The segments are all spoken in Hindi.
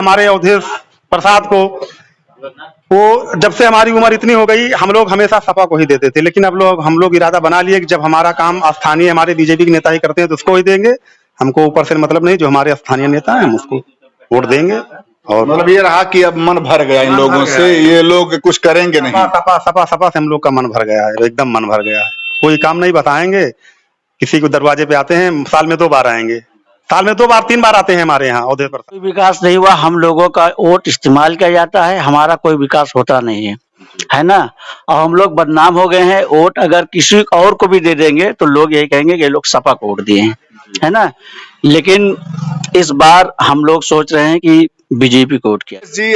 हमारे अवधेश प्रसाद को, वो जब से हमारी उम्र इतनी हो गई, हम लोग हमेशा सपा को ही देते थे, लेकिन अब हम लोग इरादा बना लिए कि जब हमारा काम स्थानीय हमारे बीजेपी के नेता ही करते हैं तो उसको ही देंगे। हमको ऊपर से मतलब नहीं, जो हमारे स्थानीय नेता हैं हम उसको वोट देंगे। और मतलब ये रहा कि अब मन भर गया इन लोगों से, ये लोग कुछ करेंगे नहीं। सपा से हम लोग का मन भर गया है, एकदम मन भर गया है। कोई काम नहीं बताएंगे, किसी को दरवाजे पे आते हैं, साल में 2 बार आएंगे, साल में 2 बार 3 बार आते हैं हमारे यहाँ अवधेश पर। कोई विकास नहीं हुआ, हम लोगों का वोट इस्तेमाल किया जाता है, हमारा कोई विकास होता नहीं है ना। और हम लोग बदनाम हो गए हैं। वोट अगर किसी और को भी दे देंगे तो लोग यही कहेंगे कि ये लोग सपा को वोट दिए हैं, है ना। लेकिन इस बार हम लोग सोच रहे हैं कि बीजेपी को वोट किया जी।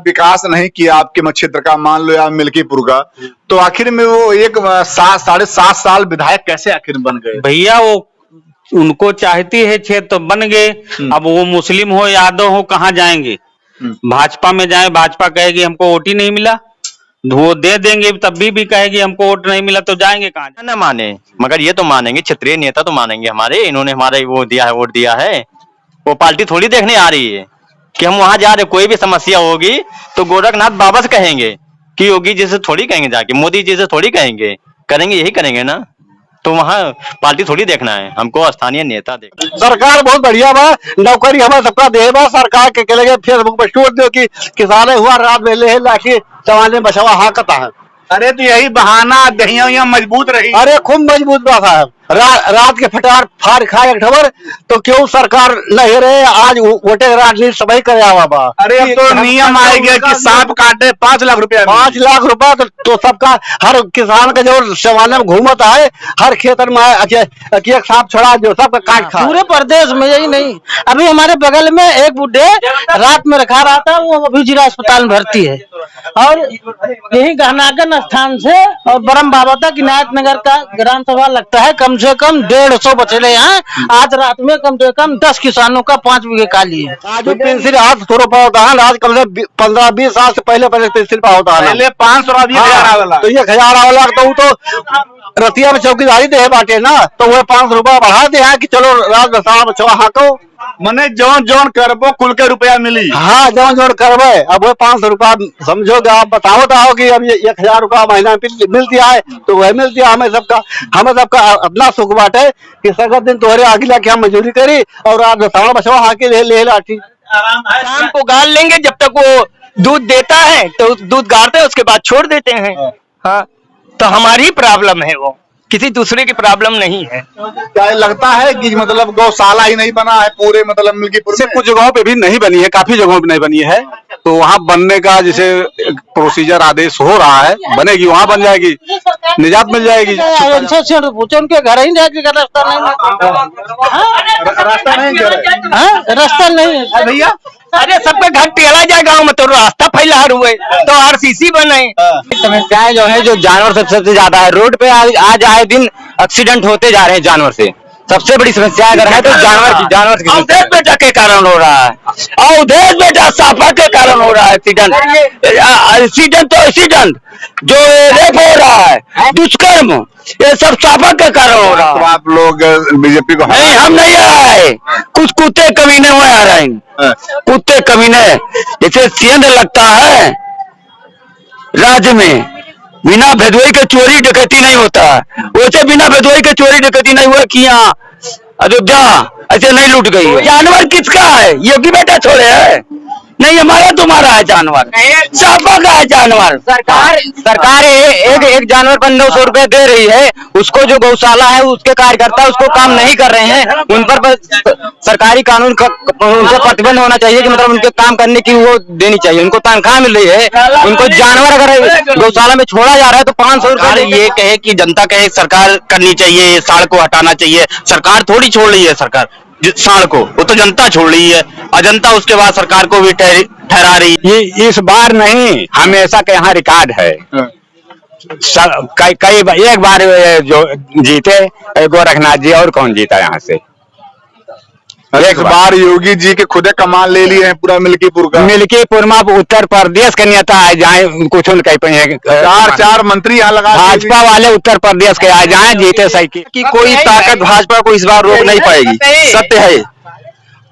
विकास नहीं किया आपके क्षेत्र का, मान लो या मिल्कीपुर का, तो आखिर में वो 7.5 साल विधायक कैसे आखिर बन गए? भैया वो उनको चाहती है क्षेत्र तो बन गए। अब वो मुस्लिम हो यादव हो कहाँ जाएंगे? भाजपा में जाए, भाजपा कहेगी हमको वोट ही नहीं मिला, वो दे देंगे तब भी कहेगी हमको वोट नहीं मिला, तो जाएंगे कहाँ? न माने, मगर ये तो मानेंगे, क्षेत्रीय नेता तो मानेंगे हमारे, इन्होंने हमारे वो दिया है, वोट दिया है। वो पार्टी थोड़ी देखने आ रही है कि हम वहां जा रहे, कोई भी समस्या होगी तो गोरखनाथ बाबा से कहेंगे कि योगी जी से थोड़ी कहेंगे, जाके मोदी जी से थोड़ी कहेंगे, करेंगे यही करेंगे ना। तो वहाँ पार्टी थोड़ी देखना है, हमको स्थानीय नेता देखना। सरकार बहुत बढ़िया बा, नौकरी हमारा सबका दे बा। सरकार के लगे फेसबुक पर छोड़ दो कि किसान हुआ रात में ले लाखी चवाने बचावा हाँ कता है। अरे तो यही बहाना, दहिया मजबूत रही। अरे खूब मजबूत बा साहब, रात के फटार फाड़ खाए एक खबर, तो क्यों सरकार नहीं रहे? आज वोटे राजनीति सभी करे आवा बा। अरे अब तो नियम आ गया कि सांप काटे 5 लाख रुपया, 5 लाख रुपया तो सबका, हर किसान का जो शवाने में घूमता है, हर खेतर में एक सांप छोड़ा जो सबका काट खा। पूरे प्रदेश में यही नहीं, अभी हमारे बगल में एक बुढ़े रात में रखा रहा था, वो अभी जिला अस्पताल में भर्ती है। और यही गहनागन स्थान से और ब्रह्म बाबा तक इनायत नगर का ग्राम सभा लगता है, कम से कम 150 बछड़े हैं। आज रात में कम से कम 10 किसानों का 5 बीघे काली है। आज पेंसिल आज थोड़ा पा होता है, आज कम से 15-20 साल से पहले पेंसिल पा होता है, पहले 500 वाला, तो ये 1000 वाला तो रतिया में चौकीदारी दे बांटे ना, तो वो 500 रुपया बढ़ा दे हैं कि चलो रात में साढ़े 6 हाँको, मने जौन करबो कुल के रुपया मिली। हाँ जौन करबे। अब वो 500 रुपया समझोगे आप, बताओ कि अब ये 1000 रुपया महीना मिलती है, तो वह मिलती है हमें सबका अपना सुख बाटे कि सगत दिन तोहरे आगे लाके हम मजदूरी करी और रात में साढ़े 6 हाँके ले लाठी। शाम को गाल लेंगे, जब तक वो दूध देता है तो दूध गाड़ते हैं, उसके बाद छोड़ देते हैं। हाँ, तो हमारी प्रॉब्लम है, वो किसी दूसरे की प्रॉब्लम नहीं है। क्या लगता है कि मतलब गौशाला ही नहीं बना है पूरे मतलब मिल्कीपुर में? कुछ जगहों पे भी नहीं बनी है, काफी जगहों पे नहीं बनी है, तो वहाँ बनने का जैसे प्रोसीजर आदेश हो रहा है, बनेगी, वहाँ बन जाएगी, निजात मिल जाएगी। पूछो उनके घर ही जाके रास्ता नहीं है भैया। अरे सबका घर टेढ़ा जाए, गाँव में तो रास्ता फैला हुए तो RCC बने। समस्याएं जो है, जो जानवर सबसे ज्यादा है रोड पे, आज आए दिन एक्सीडेंट होते जा रहे हैं जानवर से। सबसे बड़ी समस्या अगर है तो जानवर की अवधेश बेटा के कारण हो रहा है, अवधेश बेटा सपा के कारण हो रहा है एक्सीडेंट तो एक्सीडेंट जो रेप हो रहा है, दुष्कर्म, ये सब सपा के कारण हो रहा है। तो आप लोग बीजेपी को? नहीं, हम नहीं आ रहे हैं, कुछ कुत्ते कमीने हुए आ रहे हैं, कुत्ते कमीने। जैसे सेंध लगता है राज्य में, बिना भेदभाव के चोरी डकैती नहीं होता है, वैसे बिना भेदभाव के चोरी डकैती नहीं हुआ कि यहाँ अयोध्या ऐसे नहीं लूट गई है। जानवर किसका है? योगी बेटा छोड़े है? नहीं, हमारा तुम्हारा है जानवर, सपा का है जानवर। सरकार एक जानवर पर 900 रुपए दे रही है, उसको जो गौशाला है उसके कार्यकर्ता उसको काम नहीं कर रहे हैं, उन पर सरकारी कानून का उनसे प्रतिबंध होना चाहिए कि मतलब उनके काम करने की वो देनी चाहिए, उनको तनख्वाह मिल रही है। उनको जानवर अगर गौशाला में छोड़ा जा रहा है तो 500 रुपए। ये कहे कि जनता कहे सरकार करनी चाहिए, साड़ को हटाना चाहिए, सरकार थोड़ी छोड़ रही है, सरकार साड़ को वो तो जनता छोड़ रही है, और जनता उसके बाद सरकार को भी ठहरा रही है। ये इस बार नहीं, हमेशा के यहाँ रिकॉर्ड है। कई एक बार जो जीते गोरखनाथ जी, और कौन जीता यहाँ से? एक बार योगी जी के खुदे कमान ले लिए हैं पूरा मिल्कीपुर का। मिल्कीपुर में उत्तर प्रदेश के नेता आए जाए, कुछ कहीं पे 4 मंत्री यहाँ लगा, भाजपा वाले उत्तर प्रदेश के आए जाए, जीते सही की कोई ताकत भाजपा को इस बार रोक नहीं पाएगी, सत्य है।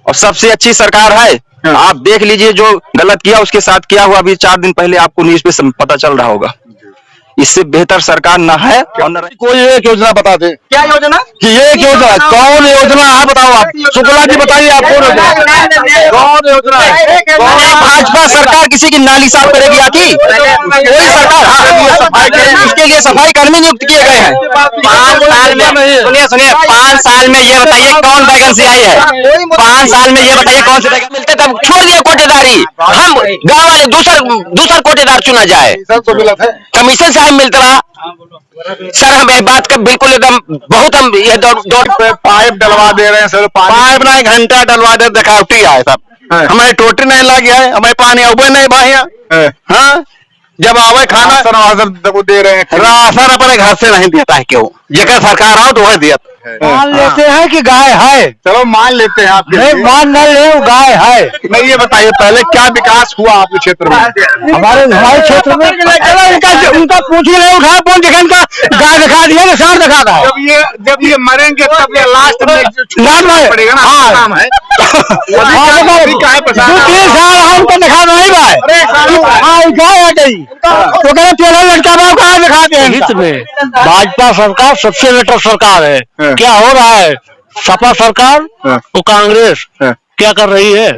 और सबसे अच्छी सरकार है आप देख लीजिए, जो गलत किया उसके साथ किया हुआ अभी 4 दिन पहले आपको न्यूज पे पता चल रहा होगा। इससे बेहतर सरकार न है और न कोई एक योजना बता दे। क्या योजना कि एक योजना कौन योजना है बताओ आप। शुक्ला जी बताइए आप कौन योजना है? भाजपा सरकार किसी की नाली साफ करेगी आखिर? कोई सरकार? हाँ, इसके लिए सफाई कर्मी नियुक्त किए गए हैं। 5 साल में सुनिए 5 साल में ये बताइए कौन वैकेंसी आई है? 5 साल में ये बताइए कौन से वैकेंसी मिलते, तब छोड़ दिए कोटेदारी। हम गाँव वाले दूसरा कोटेदार चुना जाए, कमीशन से हम मिलता रहा। सर हम एक बात का बिल्कुल एकदम बहुत हम ये दौड़ पाइप डलवा दे रहे हैं सर, पाइप नहीं घंटा डलवा दे दिखावटी है सब। हमारे टोटी नहीं लग गया है, हमारे पानी अबे नहीं बाहिया। हाँ, जब आवे खाना दे रहे हैं, राशन अपने घर से नहीं देता है क्यों? जेकर सरकार आओ तो वह दिया। मान लेते हैं कि गाय है, चलो मान लेते हैं आप। नहीं मान न ले, गाय है। नहीं ये बताइए पहले क्या विकास हुआ आपके क्षेत्र में? हमारे क्षेत्र में उनका पूछ ही नहीं उठा, कौन दिखा इनका गाय दिखा दिया ना, सांड दिखा था। जब ये मरेंगे तब ये लास्ट में पड़ेगा ना। हाँ। काम है 2-3 साल हमको दिखा नहीं भाई, गाय आ गई तो कह तेरा लड़का बाप गाय दिखा दे। हित में भाजपा सरकार सबसे बेटर सरकार है। क्या हो रहा है? सपा सरकार और कांग्रेस क्या कर रही है?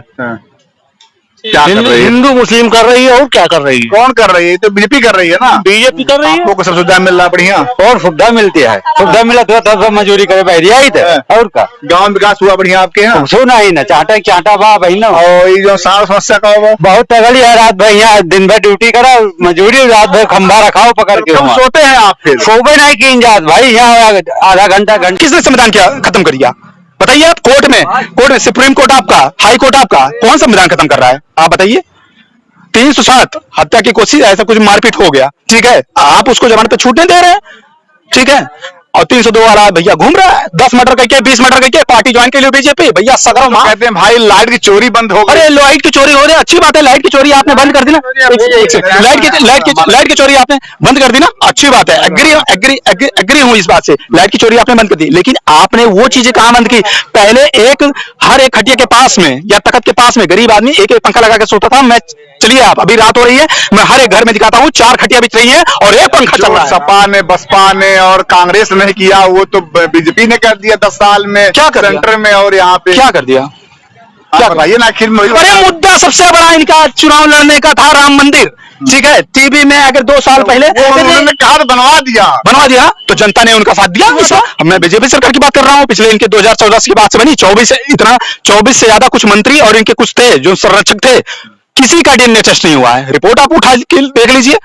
क्या कर रही है? हिंदू मुस्लिम कर रही है, और क्या कर रही है? कौन कर रही है? तो बीजेपी कर रही है ना। बीजेपी कर रही है, आपको सब सुविधा मिल रहा है बढ़िया, और सुविधा मिलती है। सुविधा मिला तो सब मजूरी करे बैरिया ही थे, और का गांव विकास हुआ बढ़िया आपके यहाँ? सुना ही ना, चाटा बा भाई ना। और ये जो सारा समस्या का हुआ बहुत तगड़ी है, रात भर यहाँ दिन भर ड्यूटी करा, मजूरी रात भर खंभा रखाओ पकड़ के। कब सोते हैं आप फिर? सोबे नहीं की जात भाई, यहाँ आधा घंटा किसने संविधान क्या खत्म कर दिया? बताइए आप। कोर्ट में सुप्रीम कोर्ट आपका, हाई कोर्ट आपका, कौन संविधान खत्म कर रहा है? आप बताइए। 307 हत्या की कोशिश, ऐसा कुछ मारपीट हो गया, ठीक है, आप उसको जमानत पे छूट नहीं दे रहे हैं, ठीक है। और 302 वाला भैया घूम रहा है, 10 मर्डर करके 20 मर्डर करके पार्टी ज्वाइन के लिए बीजेपी। भैया सगरों मां कहते हैं भाई लाइट की चोरी बंद हो गई। अरे लाइट की चोरी हो रही है, अच्छी बात है। लाइट की चोरी आपने बंद कर दी ना, लाइट की चोरी आपने बंद कर दी ना, अच्छी बात है। एग्री हूं इस बात से, लाइट की चोरी आपने बंद कर दी। लेकिन आपने वो चीजें कहां बंद की? पहले हर एक खटिया के पास में या तख्त के पास में गरीब आदमी एक पंखा लगा के सोता था। मैं चलिए आप, अभी रात हो रही है, मैं हर एक घर में दिखाता हूँ 4 खटिया बिछ रही है और एक पंखा चल रहा है। सपा ने, बसपा ने और कांग्रेस ने किया, वो तो बीजेपी ने कर दिया 10 साल में। क्या कर दिया? सेंटर में और यहाँ पे क्या कर दिया? क्या बताइए ना आखिर में। अरे मुद्दा सबसे बड़ा इनका चुनाव लड़ने का था राम मंदिर, ठीक है। टीवी में अगर 2 साल पहले उन्होंने कहा तो बनवा दिया तो जनता ने उनका साथ दिया। मैं बीजेपी सरकार की बात कर रहा हूँ, पिछले इनके 2014 की बात से बनी। 24 से ज्यादा कुछ मंत्री और इनके कुछ थे जो संरक्षक थे, किसी का डीएनए टेस्ट नहीं हुआ है। रिपोर्ट आप उठा के देख लीजिए,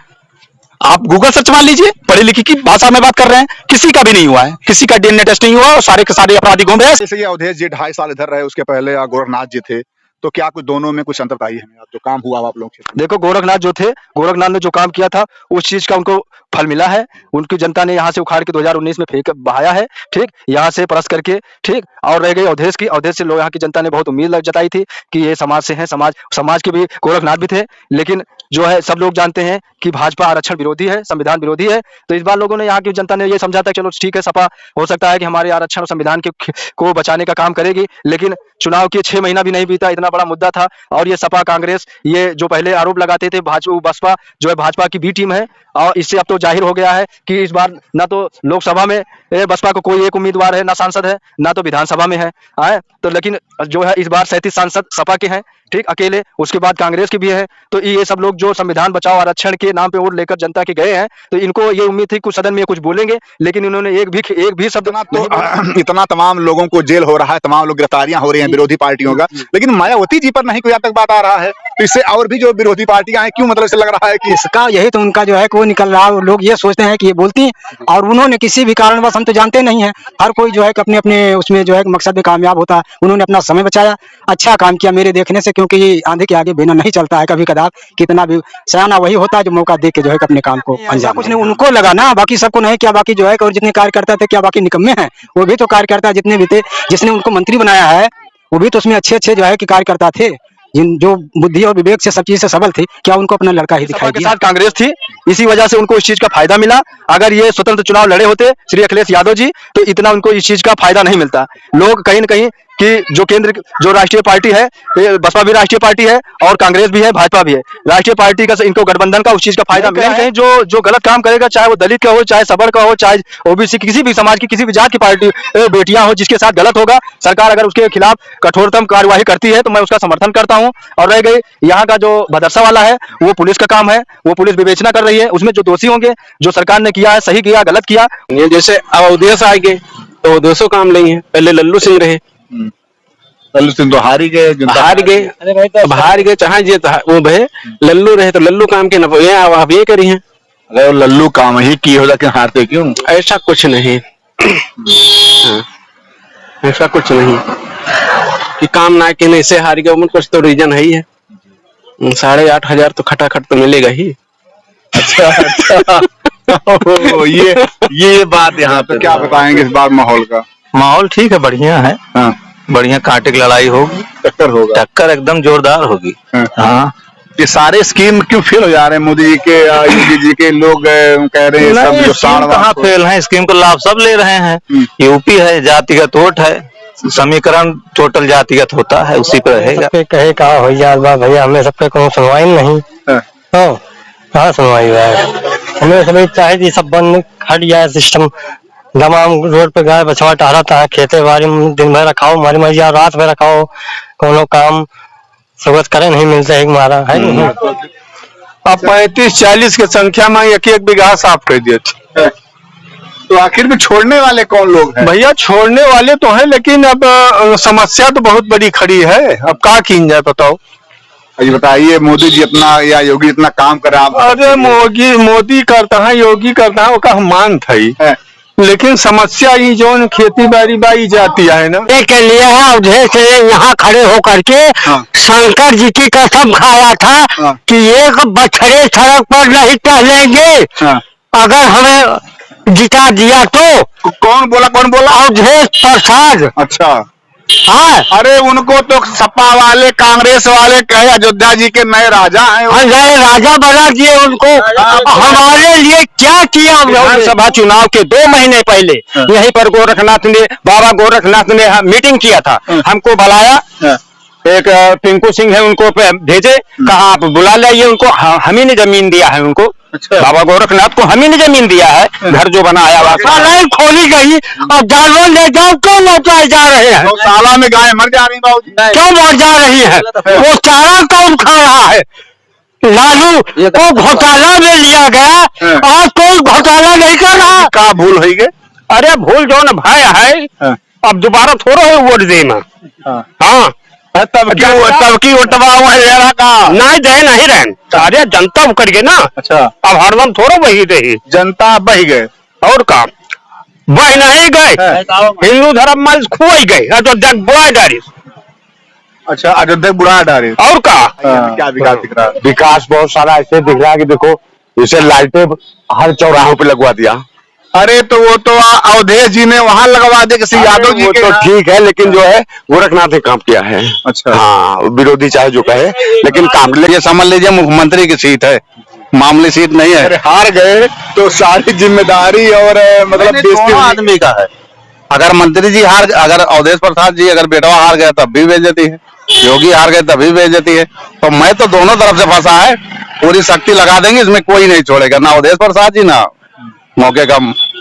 आप गूगल सर्च मार लीजिए, पढ़ी लिखी की भाषा में बात कर रहे हैं, किसी का भी नहीं हुआ है, किसी का डीएनए टेस्ट नहीं हुआ और सारे के सारे अपराधी घूम रहे हैं। जैसे ये अवधेश जी 2.5 साल इधर रहे, उसके पहले गोरखनाथ जी थे, तो क्या कुछ दोनों में कुछ अंतर बताइए हमें, जो काम हुआ आप लोग? देखो गोरखनाथ जो थे, गोरखनाथ ने जो काम किया था उस चीज का उनको फल मिला है। उनकी जनता ने यहाँ से उखाड़ के 2019 में फेंक बहाया है, ठीक, यहाँ से परस करके, ठीक। और रह गई अवधेश की, अवधेश से लोग यहाँ की जनता ने बहुत उम्मीद जताई थी कि ये समाज से हैं, समाज के भी गोरखनाथ भी थे। लेकिन जो है सब लोग जानते हैं कि भाजपा आरक्षण विरोधी है, संविधान विरोधी है। तो इस बार लोगों ने, यहाँ की जनता ने ये समझा था चलो ठीक है, सपा हो सकता है कि हमारे आरक्षण और संविधान को बचाने का काम करेगी। लेकिन चुनाव के 6 महीना भी नहीं बीता, इतना बड़ा मुद्दा था। और ये सपा कांग्रेस, ये जो पहले आरोप लगाते थे बसपा जो है भाजपा की बी टीम है, और इससे अब तो जाहिर हो गया है कि इस बार ना तो लोकसभा में बसपा को कोई एक उम्मीदवार है, ना सांसद है, ना तो विधानसभा में है। तो लेकिन जो है इस बार 37 सांसद सपा के हैं, ठीक, अकेले। उसके बाद कांग्रेस की भी है। तो ये सब लोग जो संविधान बचाओ आरक्षण के नाम पे वोट लेकर जनता के गए हैं, तो इनको ये उम्मीद थी कुछ सदन में कुछ बोलेंगे, लेकिन इन्होंने एक भी शब्द तो इतना तमाम लोगों को जेल हो रहा है, तमाम लोग गिरफ्तारियां हो रही हैं विरोधी पार्टियों का, लेकिन मायावती जी पर नहीं कोई आज तक बात आ रहा है। तो इससे और भी जो विरोधी पार्टियां हैं, क्यों मतलब से लग रहा है कि इसका यही तो उनका जो है कोई निकल रहा है। लोग ये सोचते हैं कि ये बोलती हैं, और उन्होंने किसी भी कारणवश, हम तो जानते नहीं है, हर कोई जो है अपने अपने उसमें जो है मकसद में कामयाब होता है। उन्होंने अपना समय बचाया, अच्छा काम किया मेरे देखने से, क्योंकि ये आंधे के आगे बिना नहीं चलता है कभी कदार। कितना भी सयाना वही होता है जो मौका देख के जो है अपने काम को अंजाम। कुछ नहीं उनको लगा ना, बाकी सबको नहीं किया। बाकी जो है और जितने कार्यकर्ता थे, क्या बाकी निकम्मे हैं? वो भी तो कार्यकर्ता जितने भी थे, जिसने उनको मंत्री बनाया है, वो भी तो उसमें अच्छे जो है कि कार्यकर्ता थे, जो बुद्धि और विवेक से सब चीज से सबल थी। क्या उनको अपना लड़का ही दिखाई दिया? कांग्रेस थी, इसी वजह से उनको इस चीज का फायदा मिला। अगर ये स्वतंत्र चुनाव लड़े होते श्री अखिलेश यादव जी, तो इतना उनको इस चीज का फायदा नहीं मिलता। लोग कहीं न कहीं कि जो राष्ट्रीय पार्टी है, ये बसपा भी राष्ट्रीय पार्टी है और कांग्रेस भी है, भाजपा भी है। राष्ट्रीय पार्टी का इनको गठबंधन का उस चीज का फायदा मिला है। जो गलत काम करेगा, चाहे वो दलित का हो, चाहे सबर का हो, चाहे ओबीसी किसी भी समाज की किसी भी जात की पार्टी बेटियां हो, जिसके साथ गलत होगा, सरकार अगर उसके खिलाफ कठोरतम कार्यवाही करती है तो मैं उसका समर्थन करता हूं। और रह गई यहाँ का जो भदरसा वाला है, वो पुलिस का काम है, वो पुलिस विवेचना कर रही है। उसमें जो दोषी होंगे, जो सरकार ने किया है, सही किया गलत किया, ये जैसे अब अवधेश आ गए तो अवधेशों काम नहीं है। पहले लल्लू सिंह रहे, लल्लू सिंह तो हार ही गए, हार गए, अब हार गए, चाहे ये वो भे लल्लू रहे तो लल्लू काम के न अब ये करी है। अगर लल्लू काम ही की हो, लेकिन हारते क्यों? ऐसा कुछ नहीं हाँ, ऐसा कुछ नहीं कि काम ना के नहीं से हार गए, कुछ तो रीजन है ही है। 8,500 तो खटाखट तो मिलेगा ही। अच्छा ये बात यहाँ पे क्या बताएंगे इस बार माहौल का? माहौल ठीक है, बढ़िया है। हाँ। बढ़िया कांटे की लड़ाई होगी, टक्कर होगा, टक्कर एकदम जोरदार होगी। हाँ। ये सारे स्कीम क्यों फेल हो जा रहे हैं? मोदी जी के, योगी जी के लोग कह रहे हैं सब जो कहाँ फेल है, स्कीम को लाभ सब ले रहे हैं। यूपी है, जातिगत वोट है, समीकरण टोटल जातिगत होता है, उसी पर रहेगा। कहे कहा हो जाए भैया, हमें सबके कोनो सुनवाई नहीं, कहाँ सुनवाई है? हमें सभी चाहे कि सब बंद हट जाए सिस्टम। तमाम रोड पे गाय बछवा टहराता है, खेते बाड़ी में दिन भर रखाओ, मारी मरिया रात में रखाओ, कोनो काम सुबह करे नहीं मिलता है हमारा है नहीं। अब 35-40 की संख्या में एक बीघा साफ कर दिए थे। तो आखिर में छोड़ने वाले कौन लोग हैं? भैया छोड़ने वाले तो है, लेकिन अब समस्या तो बहुत बड़ी खड़ी है। अब क्या की जाए बताओ? ये बताइए, मोदी जी अपना या योगी इतना काम करा? अरे मोदी करता है, योगी करता है, वो मान था ही, लेकिन समस्या ये जो खेती बाड़ी बाई जाती है ना, के लिए अवधेश से यहाँ खड़े होकर के शंकर जी की कसम खाया था कि एक बछड़े सड़क पर नहीं टहलेंगे अगर हमें जिता दिया तो। कौन बोला? अवधेश प्रसाद। अच्छा हाँ, अरे उनको तो सपा वाले, कांग्रेस वाले कहे अयोध्या जी के नए राजा हैं। नए राजा बना दिए उनको। हमारे लिए क्या किया? विधानसभा चुनाव के 2 महीने पहले यहीं पर बाबा गोरखनाथ ने मीटिंग किया था, हमको बुलाया, एक टिंकू सिंह है उनको भेजे, कहा आप बुला लाइए उनको, हम ही ने जमीन दिया है उनको। अच्छा। बाबा गोरखनाथ को हम ही ने जमीन दिया है, घर जो बनाया हुआ लाइन खोली गई और जानवर ले जाओ, क्यों ले जा रहे हैं? गौशाला में गाय मर जा रही बाबूजी, क्यों मर जा रही है? वो चारा कौन खा रहा है? लालू को घोटाला में लिया गया और कोई घोटाला नहीं कर रहा। क्या भूल हुई गई? अरे भूल जो न भाई है, अब दोबारा थोड़ा है वोट देना। हाँ, तब की वोटवा हुआ का नहीं दे नहीं रहन, अरे जनता उकड़ गए ना। अच्छा, अब हरदम थोड़ा वही रही, जनता बह गए और काम बह नहीं गए, हिंदू धर्म में खुआ गए, अयोध्या बुरा डारी। अच्छा, अयोध्या बुरा डारी और क्या विकास दिख रहा? विकास बहुत सारा ऐसे दिख रहा है कि देखो, जैसे लाइटें हर चौराहों पे लगवा दिया। अरे तो वो तो अवधेश जी ने वहां लगवा दे, किसी यादव जी के। तो ठीक है, लेकिन जो है गोरखनाथ ने काम किया है। अच्छा, हाँ, विरोधी चाहे जो कहे, लेकिन काम। ये समझ लीजिए मुख्यमंत्री की सीट है, मामूली सीट नहीं है। हार गए तो सारी जिम्मेदारी और मतलब आदमी का है। अगर मंत्री जी अगर अवधेश प्रसाद जी अगर बेटवा हार गए तब भी बेइज्जती है, योगी हार गए तब भी बेइज्जती है। तो मैं तो दोनों तरफ से फंसा है, पूरी शक्ति लगा देंगे, इसमें कोई नहीं छोड़ेगा, ना अवधेश प्रसाद जी ना मौके का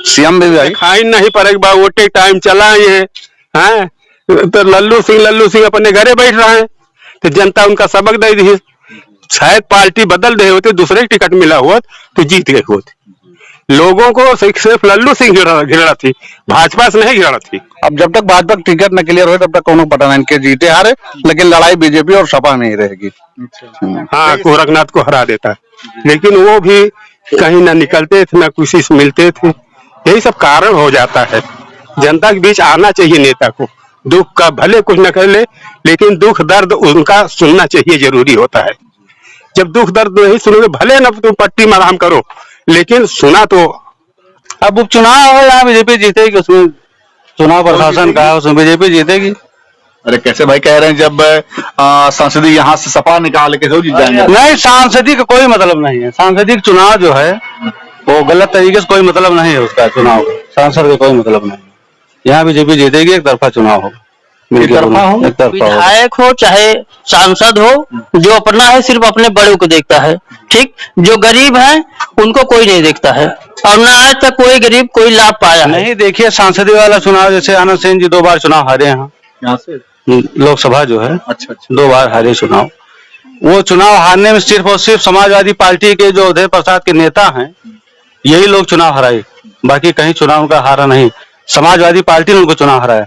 सीएम भी भाई। खाई नहीं पड़ेगा, वोटे टाइम चला है, तो लल्लू सिंह अपने घरे बैठ रहे हैं, तो जनता उनका सबक दे दी। शायद पार्टी बदल रहे होते, दूसरे टिकट मिला हुआ तो जीत गए होते। लोगों को सिर्फ लल्लू सिंह घिरा थी, भाजपा से नहीं घिरा थी। अब जब तक भाजपा टिकट न क्लियर हो तब तक कोनो पता नहीं, इनके जीते हारे, लेकिन लड़ाई बीजेपी और सपा में ही रहेगी। हाँ, गोरखनाथ को हरा देता है, लेकिन वो भी कहीं ना निकलते थे, ना किसी से मिलते थे। यही सब कारण हो जाता है। जनता के बीच आना चाहिए नेता को, दुख का भले कुछ न कर ले, लेकिन दुख दर्द उनका सुनना चाहिए, जरूरी होता है। जब दुख दर्द नहीं सुनोगे, भले न तुम पट्टी में आराम करो, लेकिन सुना तो। अब उपचुनाव है, यहाँ बीजेपी जीतेगी, उसमें चुनाव प्रशासन का है, उसमें बीजेपी जीतेगी। अरे कैसे भाई कह रहे हैं, जब सांसदी यहाँ से सपा निकाल के जीत जाएंगे? नहीं, सांसदी का कोई मतलब नहीं है। सांसदिक चुनाव जो है वो गलत तरीके से कोई मतलब नहीं है उसका, चुनाव सांसद का कोई मतलब नहीं। यहाँ बीजेपी जीतेगी, एक तरफा चुनाव होगा। मिलके एकतरफा हो? एक तरफा हो। विधायक हो चाहे सांसद हो, जो अपना है सिर्फ अपने बड़ों को देखता है। ठीक, जो गरीब है उनको कोई नहीं देखता है, और न आज तक कोई गरीब कोई लाभ पाया है। नहीं, देखिए संसदीय वाला चुनाव, जैसे आनंद सेन जी 2 बार चुनाव हारे हैं यहाँ से। लोकसभा जो है, अच्छा 2 बार हारे चुनाव। वो चुनाव हारने में सिर्फ और सिर्फ समाजवादी पार्टी के जो अवधेश प्रसाद के नेता हैं, यही लोग चुनाव हराए, बाकी कहीं चुनाव उनका हारा नहीं। समाजवादी पार्टी ने उनको चुनाव हराया,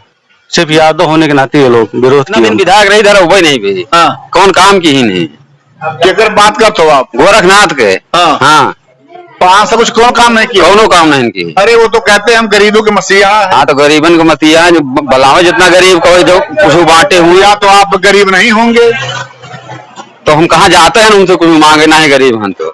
सिर्फ यादव होने के नाते ये लोग विरोध किए। विधायक नहीं धरा वही नहीं भेजी, कौन काम की ही नहीं। केकर बात करते हो आप? गोरखनाथ के। हाँ, 5 से कुछ कौन काम नहीं किया? कौनो काम नहीं की। अरे वो तो कहते हैं हम गरीबों के मसीहा हैं। हाँ, तो गरीबन को मतिया जो बलावे जितना गरीब कोई जो कुछ बांटे हुए, या तो आप गरीब नहीं होंगे तो हम कहाँ जाते हैं उनसे कुछ मांगे ना है गरीब हम तो।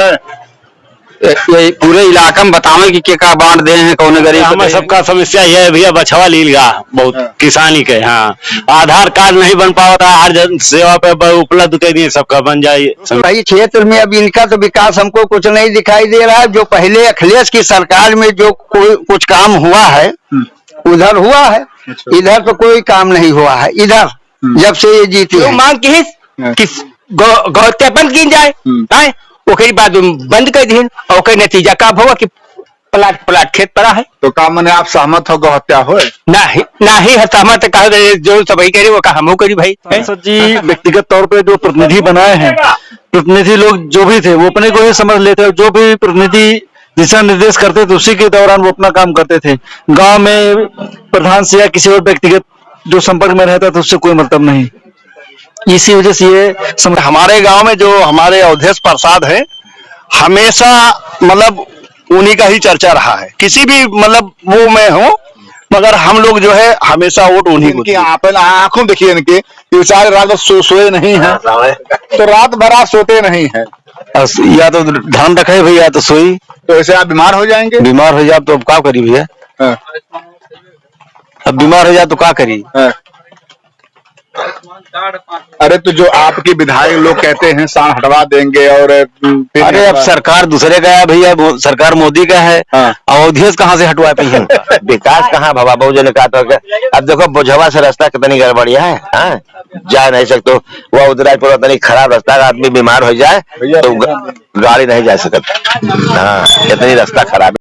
ये पूरे इलाका में बतावे कि क्या बांट दे हैं, कौन गरीब। हमें सबका समस्या ये है भैया, बछवा लीलगा बहुत किसानी के। हाँ, आधार कार्ड नहीं बन पाता, हर जन सेवा पे उपलब्ध कर दिए, सबका बन जाए। भाई क्षेत्र में अब इनका तो विकास हमको कुछ नहीं दिखाई दे रहा है। जो पहले अखिलेश की सरकार में जो कोई कुछ काम हुआ है उधर हुआ है, इधर तो कोई काम नहीं हुआ है। इधर जब से ये जीती है, मांग की गौत्यापन की जाए, ओकरी बाद बंद कर दी, और नतीजा का हुआ कि प्लाट खेत पड़ा है। तो काम मैंने आप सहमत हो गौ हत्या हो? ना ही सहमत कहा, जो सभी करी वो कहा हम करी भाई। सांसद जी व्यक्तिगत तौर पे जो प्रतिनिधि बनाए हैं, प्रतिनिधि लोग जो भी थे वो अपने को ही समझ लेते, जो भी प्रतिनिधि दिशा निर्देश करते थे उसी के दौरान वो अपना काम करते थे। गांव में प्रधान से या किसी और व्यक्तिगत जो संपर्क में रहता था उससे कोई मतलब नहीं। इसी वजह से ये हमारे गांव में जो हमारे अवधेश प्रसाद है, हमेशा मतलब उन्हीं का ही चर्चा रहा है। किसी भी मतलब वो मैं हूँ, मगर हम लोग जो है हमेशा वोट उन्हीं को। आंखों देखिए इनके, बेचारे रात भर सोए नहीं है, तो रात भर आप सोते नहीं है। या तो ध्यान रखे भैया, या तो सोई। तो ऐसे आप बीमार हो जाएंगे। बीमार हो जाए तो अब क्या करी भैया? अब बीमार हो जाए तो क्या करी? अरे तो जो आपके विधायक लोग कहते हैं सांड हटवा देंगे, और अरे अब सरकार दूसरे का है भैया, सरकार मोदी का है। अवधेश कहाँ से हटवा पाई है? विकास कहाँ बाबा बहुजन ने कहा था। अब देखो बोझवा से रास्ता कितनी गड़बड़िया है, जा नहीं सकते। वो उदयपुर इतनी खराब रास्ता, आदमी बीमार हो जाए तो गाड़ी नहीं जा सकता। हाँ, इतनी रास्ता खराब है।